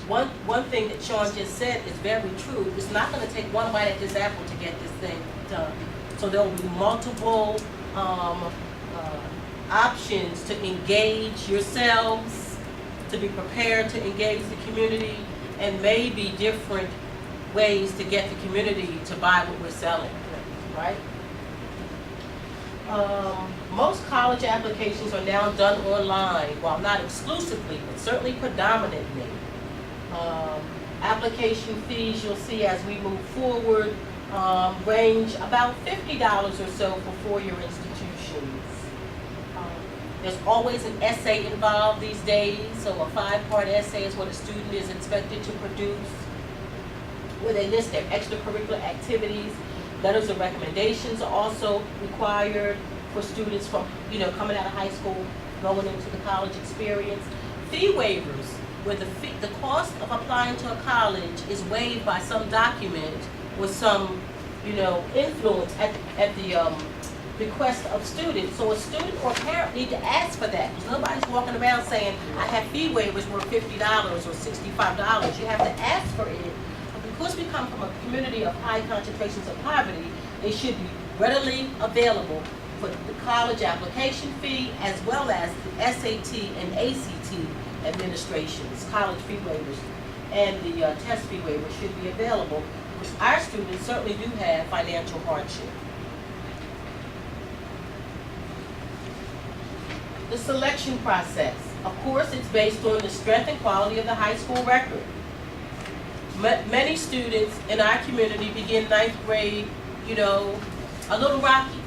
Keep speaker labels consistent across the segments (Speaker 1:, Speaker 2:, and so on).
Speaker 1: one thing that Sean just said is very true. It's not going to take one bite at this apple to get this thing done. So there will be multiple options to engage yourselves, to be prepared to engage the community, and maybe different ways to get the community to buy what we're selling, right? Most college applications are now done online, while not exclusively, but certainly predominantly. Application fees, you'll see as we move forward, range about $50 or so for four-year institutions. There's always an essay involved these days, so a 5-part essay is what a student is expected to produce, where they list their extracurricular activities. Letters of recommendations are also required for students from, coming out of high school, going into the college experience. Fee waivers, where the cost of applying to a college is waived by some document with some, influence at the request of students. So a student or parent need to ask for that, because nobody's walking around saying, I have fee waivers worth $50 or $65. You have to ask for it. Because we come from a community of high concentrations of poverty, they should be readily available for the college application fee as well as the SAT and ACT administrations, college fee waivers, and the test fee waiver should be available, because our students certainly do have financial hardship. The selection process. Of course, it's based on the strength and quality of the high school record. Many students in our community begin 9th grade, a little rocky.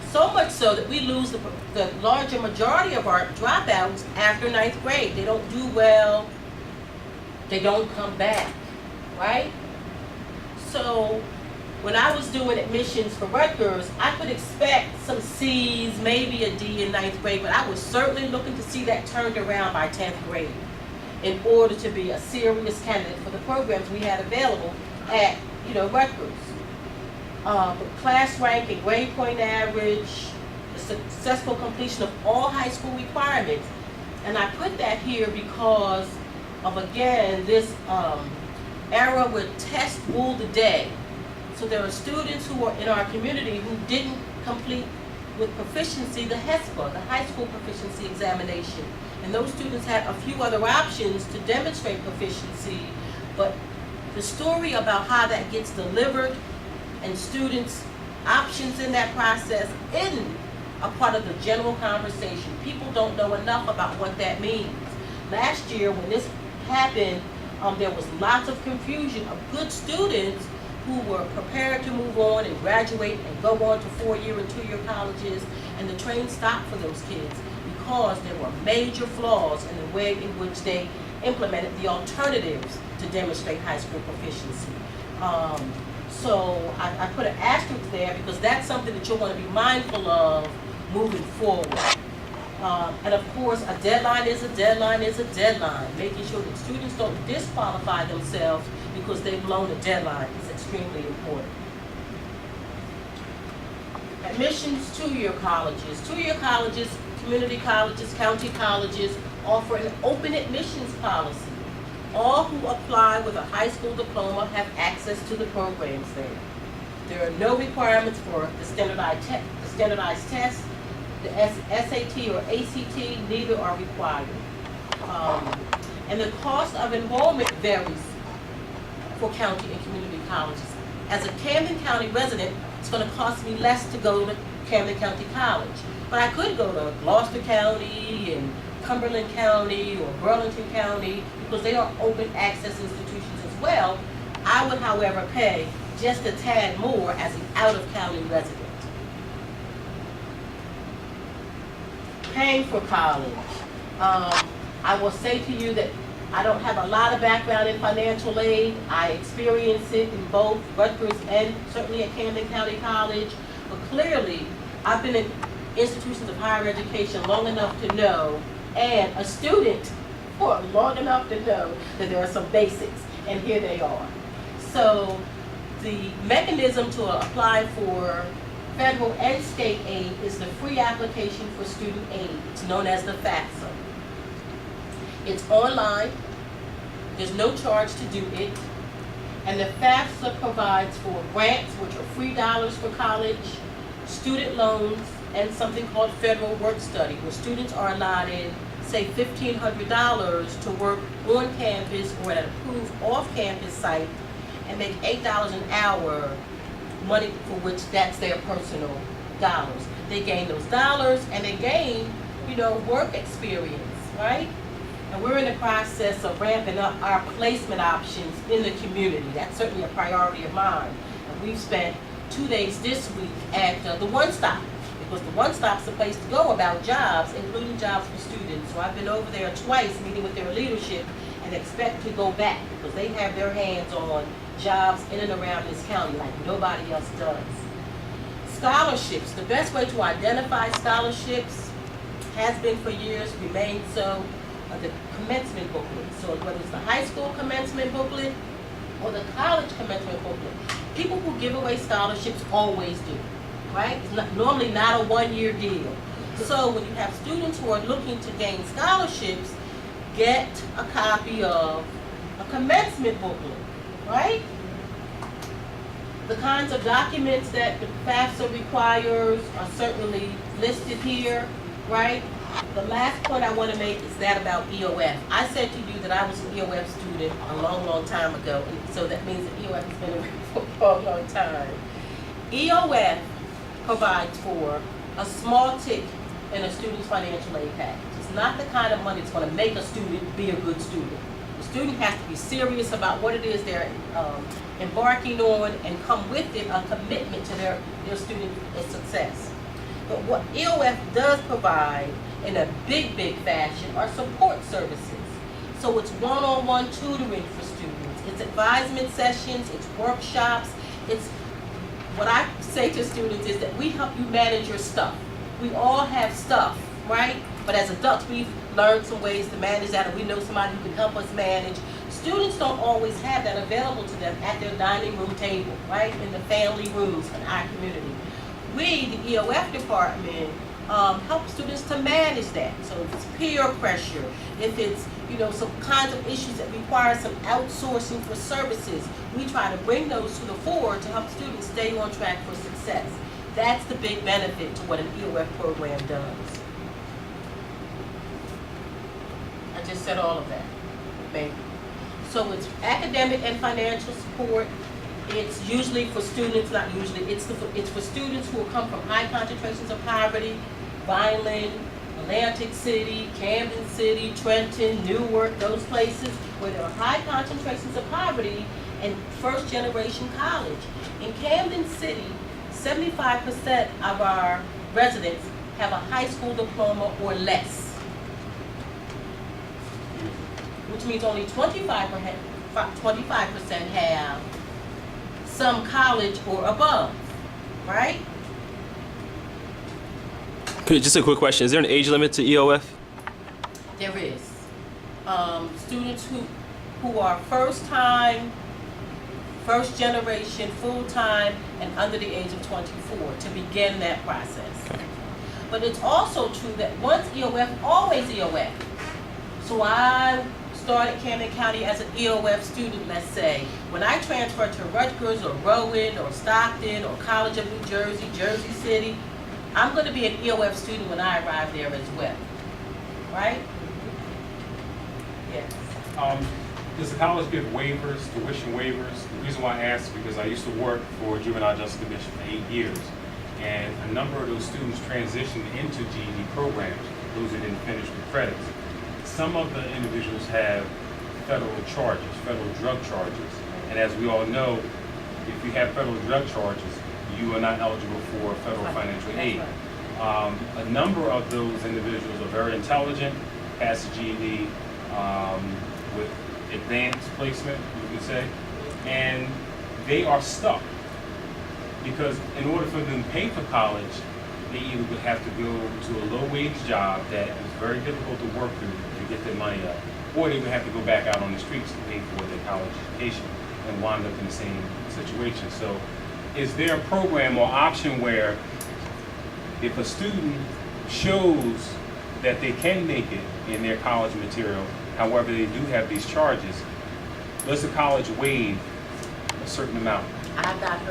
Speaker 1: So much so that we lose the larger majority of our dropouts after 9th grade. They don't do well, they don't come back, right? So when I was doing admissions for Rutgers, I could expect some C's, maybe a D in 9th grade, but I was certainly looking to see that turned around by 10th grade in order to be a serious candidate for the programs we had available at, Rutgers. Class rank and grade point average, the successful completion of all high school requirements. And I put that here because of, again, this era where tests rule the day. So there are students who are in our community who didn't complete with proficiency the HESPA, the high school proficiency examination. And those students had a few other options to demonstrate proficiency, but the story about how that gets delivered and students' options in that process isn't a part of the general conversation. People don't know enough about what that means. Last year when this happened, there was lots of confusion of good students who were prepared to move on and graduate and go on to 4-year and 2-year colleges, and the train stopped for those kids because there were major flaws in the way in which they implemented the alternatives to demonstrate high school proficiency. So I put an asterisk there because that's something that you'll want to be mindful of moving forward. And of course, a deadline is a deadline is a deadline. Making sure that students don't disqualify themselves because they've blown a deadline is extremely important. Admissions, 2-year colleges. 2-year colleges, community colleges, county colleges offer an open admissions policy. All who apply with a high school diploma have access to the programs there. There are no requirements for the standardized test. The SAT or ACT, neither are required. And the cost of enrollment varies for county and community colleges. As a Camden County resident, it's going to cost me less to go to Camden County College. But I could go to Gloucester County and Cumberland County or Burlington County because they are open access institutions as well. I would, however, pay just a tad more as an out-of-county resident. Paying for college. I will say to you that I don't have a lot of background in financial aid. I experience it in both Rutgers and certainly at Camden County College. But clearly, I've been in institutions of higher education long enough to know, and a student for long enough to know that there are some basics, and here they are. So the mechanism to apply for federal and state aid is the free application for student aid. It's known as the FAFSA. It's online. There's no charge to do it. And the FAFSA provides for grants, which are free dollars for college, student loans, and something called federal work study, where students are allotted, say, $1,500 to work on campus or at an approved off-campus site and make $8 an hour, money for which that's their personal dollars. They gain those dollars and they gain, work experience, right? And we're in the process of ramping up our placement options in the community. That's certainly a priority of mine. And we've spent 2 days this week at the One Stop, because the One Stop's the place to go about jobs, including jobs for students. So I've been over there twice meeting with their leadership and expect to go back because they have their hands on jobs in and around this county like nobody else does. Scholarships. The best way to identify scholarships has been for years, remains so, the commencement booklet. So whether it's the high school commencement booklet or the college commencement booklet, people who give away scholarships always do, right? It's normally not a one-year deal. So when you have students who are looking to gain scholarships, get a copy of a commencement booklet, right? The kinds of documents that the FAFSA requires are certainly listed here, right? The last point I want to make is that about EOF. I said to you that I was an EOF student a long, long time ago, and so that means that EOF has been around for a long time. EOF provides for a small tick in a student's financial aid package. It's not the kind of money that's going to make a student be a good student. The student has to be serious about what it is they're embarking on and come with it a commitment to their student success. But what EOF does provide in a big fashion are support services. So it's one-on-one tutoring for students. It's advisement sessions, it's workshops. It's what I say to students is that we help you manage your stuff. We all have stuff, right? But as adults, we've learned some ways to manage that, and we know somebody who can help us manage. Students don't always have that available to them at their dining room table, right? In the family rooms in our community. We, the EOF department, help students to manage that. So if it's peer pressure, if it's some kinds of issues that require some outsourcing for services, we try to bring those to the fore to help students stay on track for success. That's the big benefit to what an EOF program does. I just said all of that, maybe. So it's academic and financial support. It's usually for students, not usually, it's for students who will come from high concentrations of poverty, Vineland, Atlantic City, Camden City, Trenton, Newark, those places where there are high concentrations of poverty and first generation college. In Camden City, 75% of our residents have a high school diploma or less, which means only 25% have some college or above, right?
Speaker 2: Just a quick question. Is there an age limit to EOF?
Speaker 1: There is. Students who are first generation, full time, and under the age of 24 to begin that process.
Speaker 2: Okay.
Speaker 1: But it's also true that once EOF, always EOF. So I started Camden County as an EOF student, let's say. When I transferred to Rutgers or Rowan or Stockton or College of New Jersey, Jersey City, I'm going to be an EOF student when I arrive there as well, right? Yes.
Speaker 3: Does the college give waivers, tuition waivers? The reason why I ask is because I used to work for Juvenile Justice Commission for 8 years, and a number of those students transitioned into GED programs, those who didn't finish the credits. Some of the individuals have federal charges, federal drug charges, and as we all know, if you have federal drug charges, you are not eligible for federal financial aid. A number of those individuals are very intelligent, pass the GED with advanced placement, you could say, and they are stuck because in order for them to pay for college, they either would have to go to a low-wage job that is very difficult to work through to get their money up, or they would have to go back out on the streets to pay for their college education and wind up in the same situation. So is there a program or option where if a student shows that they can make it in their college material, however they do have these charges, Does the college waive a certain amount?
Speaker 1: I've not heard